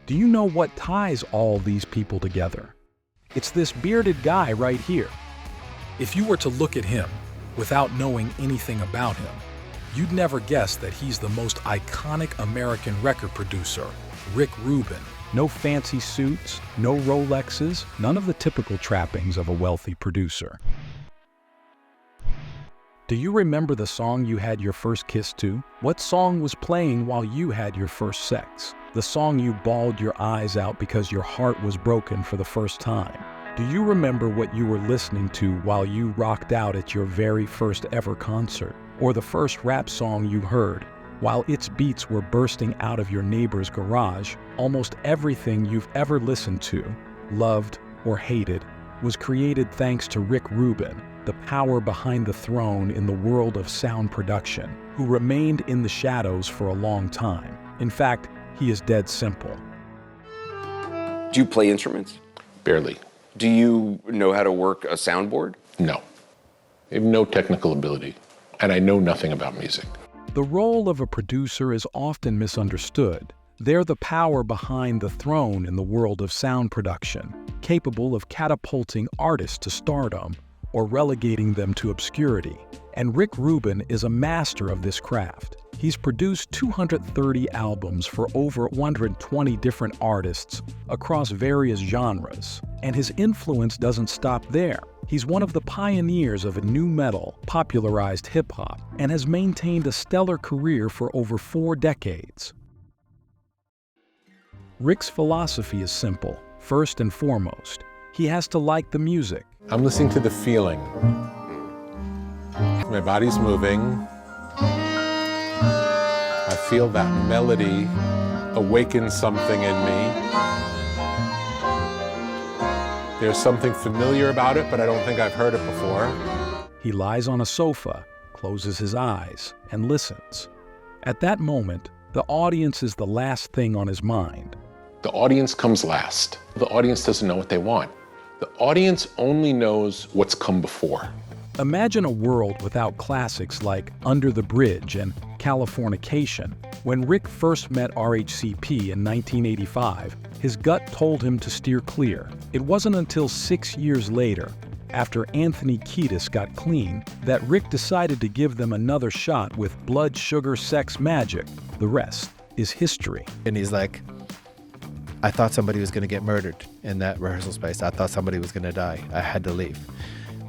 Do you know what ties all these people together? It's this bearded guy right here. If you were to look at him without knowing anything about him, you'd never guess that he's the most iconic American record producer, Rick Rubin. No fancy suits, no Rolexes, none of the typical trappings of a wealthy producer. Do you remember the song you had your first kiss to? What song was playing while you had your first sex? The song you bawled your eyes out because your heart was broken for the first time? Do you remember what you were listening to while you rocked out at your very first ever concert? Or the first rap song you heard while its beats were bursting out of your neighbor's garage? Almost everything you've ever listened to, loved, or hated was created thanks to Rick Rubin, the power behind the throne in the world of sound production, who remained in the shadows for a long time. In fact, he is dead simple. Do you play instruments? Barely. Do you know how to work a soundboard? No. I have no technical ability, and I know nothing about music. The role of a producer is often misunderstood. They're the power behind the throne in the world of sound production, capable of catapulting artists to stardom or relegating them to obscurity. And Rick Rubin is a master of this craft. He's produced 230 albums for over 120 different artists across various genres, and his influence doesn't stop there. He's one of the pioneers of a new metal, popularized hip-hop, and has maintained a stellar career for over 4 decades. Rick's philosophy is simple. First and foremost, he has to like the music. I'm listening to the feeling. My body's moving. I feel that melody awaken something in me. There's something familiar about it, but I don't think I've heard it before. He lies on a sofa, closes his eyes, and listens. At that moment, the audience is the last thing on his mind. The audience comes last. The audience doesn't know what they want. The audience only knows what's come before. Imagine a world without classics like Under the Bridge and Californication. When Rick first met RHCP in 1985, his gut told him to steer clear. It wasn't until 6 years later, after Anthony Kiedis got clean, that Rick decided to give them another shot with Blood, Sugar, Sex, Magic. The rest is history. And he's like, I thought somebody was going to get murdered in that rehearsal space. I thought somebody was going to die. I had to leave.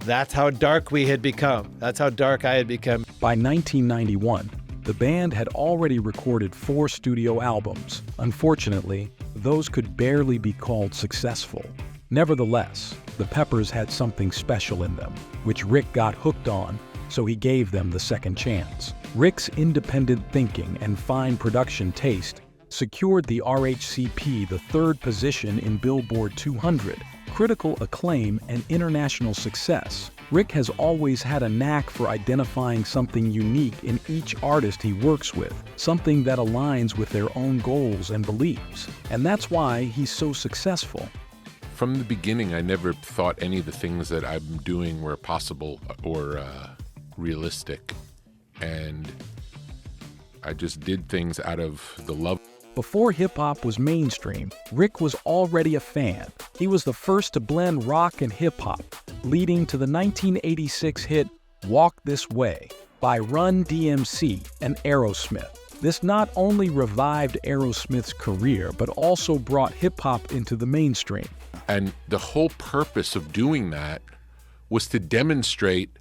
That's how dark we had become. That's how dark I had become. By 1991, the band had already recorded 4 studio albums. Unfortunately, those could barely be called successful. Nevertheless, the Peppers had something special in them, which Rick got hooked on, so he gave them the second chance. Rick's independent thinking and fine production taste secured the RHCP the 3rd position in Billboard 200, critical acclaim, and international success. Rick has always had a knack for identifying something unique in each artist he works with, something that aligns with their own goals and beliefs. And that's why he's so successful. From the beginning, I never thought any of the things that I'm doing were possible or realistic. And I just did things out of the love. Before hip-hop was mainstream, Rick was already a fan. He was the first to blend rock and hip-hop, leading to the 1986 hit Walk This Way by Run DMC and Aerosmith. This not only revived Aerosmith's career, but also brought hip-hop into the mainstream. And the whole purpose of doing that was to demonstrate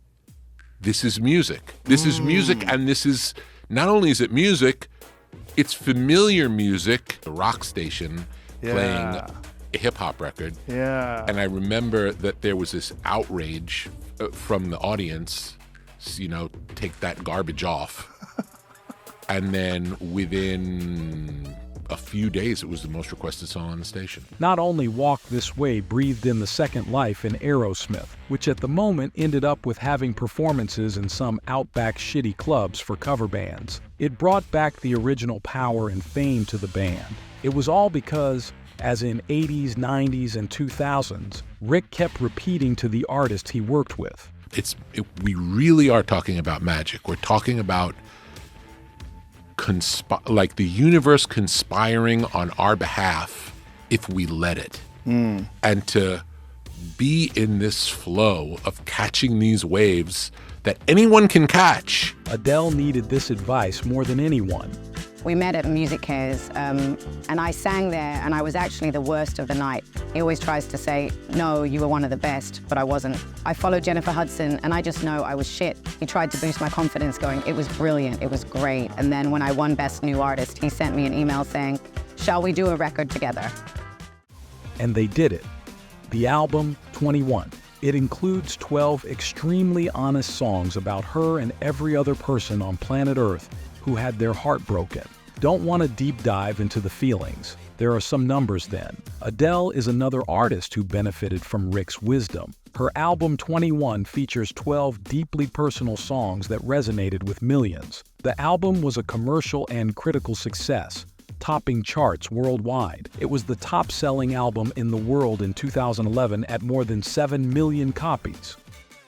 this is music. This is music, and this is, not only is it music, it's familiar music. The rock station playing a hip-hop record. Yeah. And I remember that there was this outrage from the audience, you know, take that garbage off. And then within a few days, it was the most requested song on the station. Not only Walk This Way breathed in the second life in Aerosmith, which at the moment ended up with having performances in some outback shitty clubs for cover bands. It brought back the original power and fame to the band. It was all because, as in 80s, 90s, and 2000s, Rick kept repeating to the artists he worked with. We really are talking about magic. We're talking about like the universe conspiring on our behalf if we let it. And to be in this flow of catching these waves that anyone can catch. Adele needed this advice more than anyone. We met at Music Cares, and I sang there, and I was actually the worst of the night. He always tries to say, no, you were one of the best, but I wasn't. I followed Jennifer Hudson, and I just know I was shit. He tried to boost my confidence, going, it was brilliant, it was great. And then when I won Best New Artist, he sent me an email saying, shall we do a record together? And they did it. The album, 21. It includes 12 extremely honest songs about her and every other person on planet Earth who had their heart broken. Don't want to deep dive into the feelings. There are some numbers then. Adele is another artist who benefited from Rick's wisdom. Her album 21 features 12 deeply personal songs that resonated with millions. The album was a commercial and critical success, topping charts worldwide. It was the top-selling album in the world in 2011 at more than 7 million copies.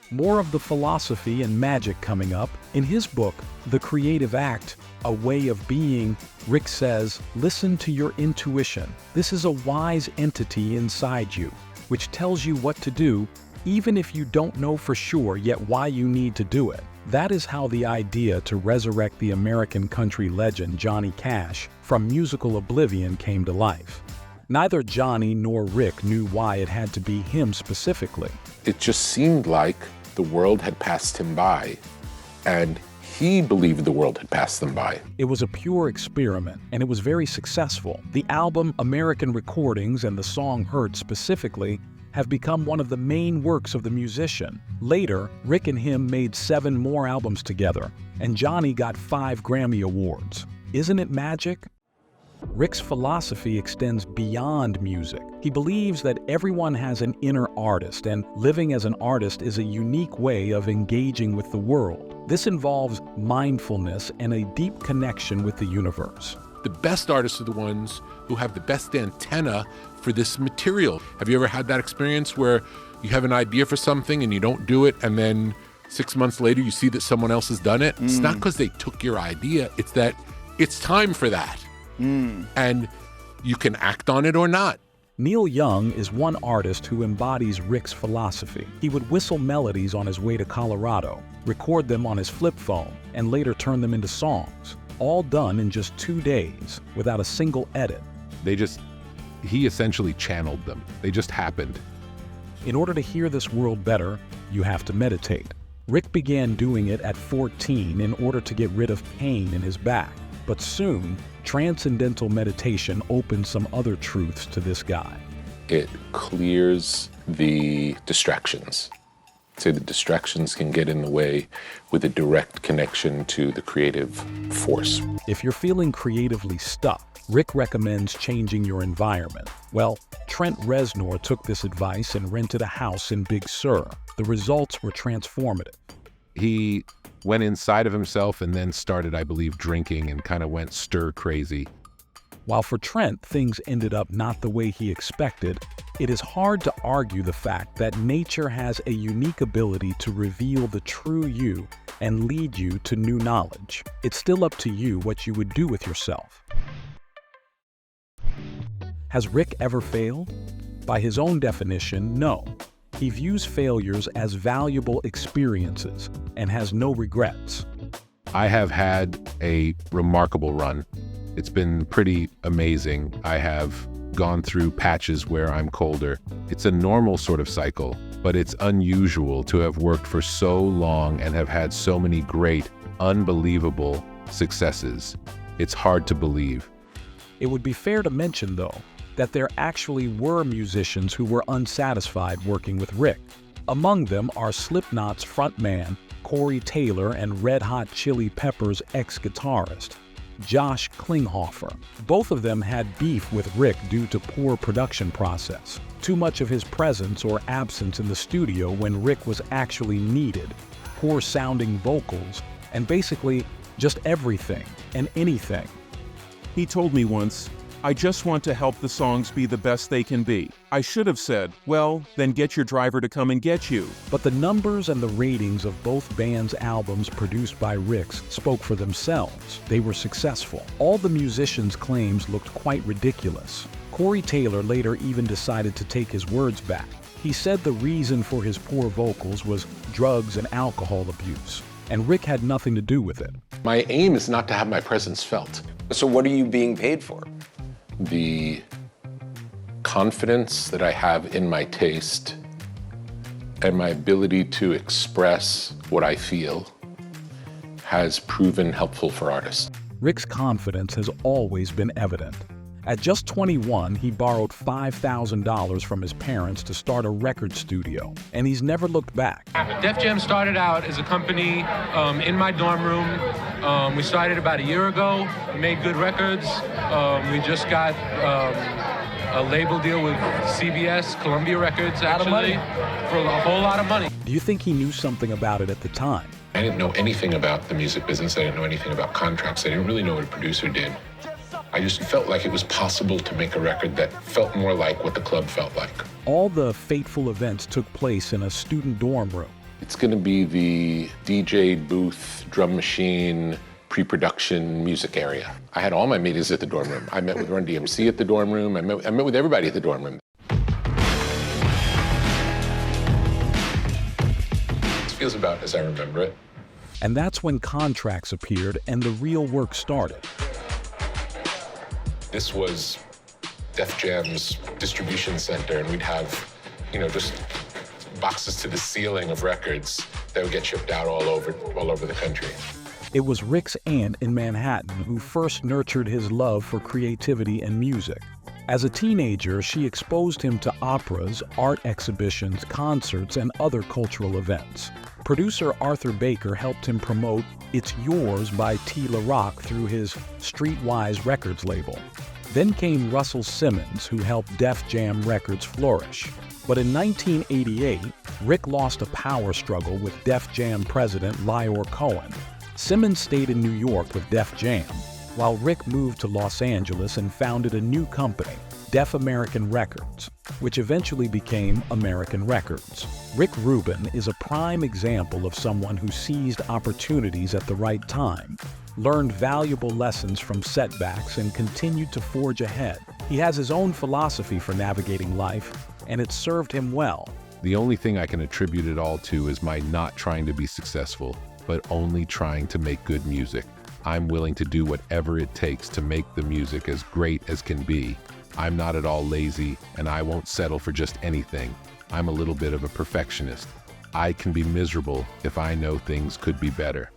More of the philosophy and magic coming up. In his book, The Creative Act, A Way of Being, Rick says, listen to your intuition. This is a wise entity inside you, which tells you what to do, even if you don't know for sure yet why you need to do it. That is how the idea to resurrect the American country legend Johnny Cash from musical oblivion came to life. Neither Johnny nor Rick knew why it had to be him specifically. It just seemed like the world had passed him by, and he believed the world had passed them by. It was a pure experiment, and it was very successful. The album American Recordings and the song Hurt specifically have become one of the main works of the musician. Later, Rick and him made 7 more albums together, and Johnny got 5 Grammy Awards. Isn't it magic? Rick's philosophy extends beyond music. He believes that everyone has an inner artist, and living as an artist is a unique way of engaging with the world. This involves mindfulness and a deep connection with the universe. The best artists are the ones who have the best antenna for this material. Have you ever had that experience where you have an idea for something and you don't do it, and then 6 months later you see that someone else has done it? It's not because they took your idea, it's that it's time for that. And you can act on it or not. Neil Young is one artist who embodies Rick's philosophy. He would whistle melodies on his way to Colorado, record them on his flip phone, and later turn them into songs, all done in just 2 days without a single edit. He essentially channeled them. They just happened. In order to hear this world better, you have to meditate. Rick began doing it at 14 in order to get rid of pain in his back. But soon, transcendental meditation opened some other truths to this guy. It clears the distractions. So the distractions can get in the way with a direct connection to the creative force. If you're feeling creatively stuck, Rick recommends changing your environment. Well, Trent Reznor took this advice and rented a house in Big Sur. The results were transformative. He went inside of himself and then started, I believe, drinking and kind of went stir crazy. While for Trent, things ended up not the way he expected, it is hard to argue the fact that nature has a unique ability to reveal the true you and lead you to new knowledge. It's still up to you what you would do with yourself. Has Rick ever failed? By his own definition, no. He views failures as valuable experiences and has no regrets. I have had a remarkable run. It's been pretty amazing. I have gone through patches where I'm colder. It's a normal sort of cycle, but it's unusual to have worked for so long and have had so many great, unbelievable successes. It's hard to believe. It would be fair to mention, though, that there actually were musicians who were unsatisfied working with Rick. Among them are Slipknot's frontman, Corey Taylor, and Red Hot Chili Peppers' ex-guitarist, Josh Klinghoffer. Both of them had beef with Rick due to poor production process, too much of his presence or absence in the studio when Rick was actually needed, poor sounding vocals, and basically just everything and anything. He told me once, I just want to help the songs be the best they can be. I should have said, well, then get your driver to come and get you. But the numbers and the ratings of both bands' albums produced by Rick's spoke for themselves. They were successful. All the musicians' claims looked quite ridiculous. Corey Taylor later even decided to take his words back. He said the reason for his poor vocals was drugs and alcohol abuse, and Rick had nothing to do with it. My aim is not to have my presence felt. So what are you being paid for? The confidence that I have in my taste and my ability to express what I feel has proven helpful for artists. Rick's confidence has always been evident. At just 21, he borrowed $5,000 from his parents to start a record studio, and he's never looked back. Def Jam started out as a company in my dorm room. We started about a year ago. We made good records. We just got a label deal with CBS, Columbia Records, actually, for a whole lot of money. Do you think he knew something about it at the time? I didn't know anything about the music business. I didn't know anything about contracts. I didn't really know what a producer did. I just felt like it was possible to make a record that felt more like what the club felt like. All the fateful events took place in a student dorm room. It's going to be the DJ booth, drum machine, pre-production music area. I had all my meetings at the dorm room. I met with Run DMC at the dorm room. I met with everybody at the dorm room. It feels about as I remember it. And that's when contracts appeared and the real work started. This was Def Jam's distribution center, and we'd have, just boxes to the ceiling of records that would get shipped out all over the country. It was Rick's aunt in Manhattan who first nurtured his love for creativity and music. As a teenager, she exposed him to operas, art exhibitions, concerts, and other cultural events. Producer Arthur Baker helped him promote It's Yours by Tila Rock through his Streetwise Records label. Then came Russell Simmons, who helped Def Jam Records flourish. But in 1988, Rick lost a power struggle with Def Jam president Lyor Cohen. Simmons stayed in New York with Def Jam, while Rick moved to Los Angeles and founded a new company, Def American Records, which eventually became American Records. Rick Rubin is a prime example of someone who seized opportunities at the right time, learned valuable lessons from setbacks, and continued to forge ahead. He has his own philosophy for navigating life, and it's served him well. The only thing I can attribute it all to is my not trying to be successful, but only trying to make good music. I'm willing to do whatever it takes to make the music as great as can be. I'm not at all lazy, and I won't settle for just anything. I'm a little bit of a perfectionist. I can be miserable if I know things could be better.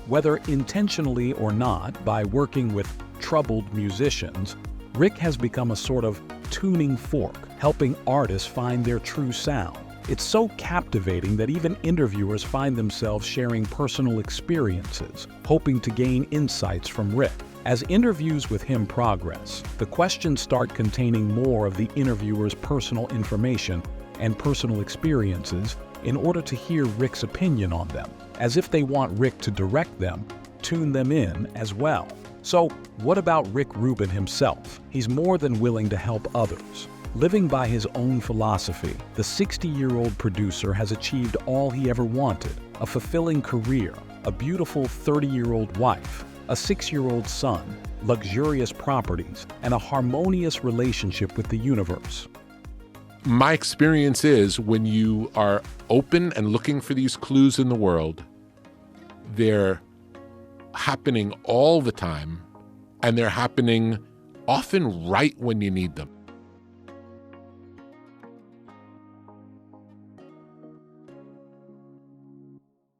Whether intentionally or not, by working with troubled musicians, Rick has become a sort of tuning fork, helping artists find their true sound. It's so captivating that even interviewers find themselves sharing personal experiences, hoping to gain insights from Rick. As interviews with him progress, the questions start containing more of the interviewer's personal information and personal experiences in order to hear Rick's opinion on them, as if they want Rick to direct them, tune them in as well. So, what about Rick Rubin himself? He's more than willing to help others. Living by his own philosophy, the 60-year-old producer has achieved all he ever wanted: a fulfilling career, a beautiful 30-year-old wife, a 6-year-old son, luxurious properties, and a harmonious relationship with the universe. My experience is when you are open and looking for these clues in the world, they're happening all the time, and they're happening often right when you need them.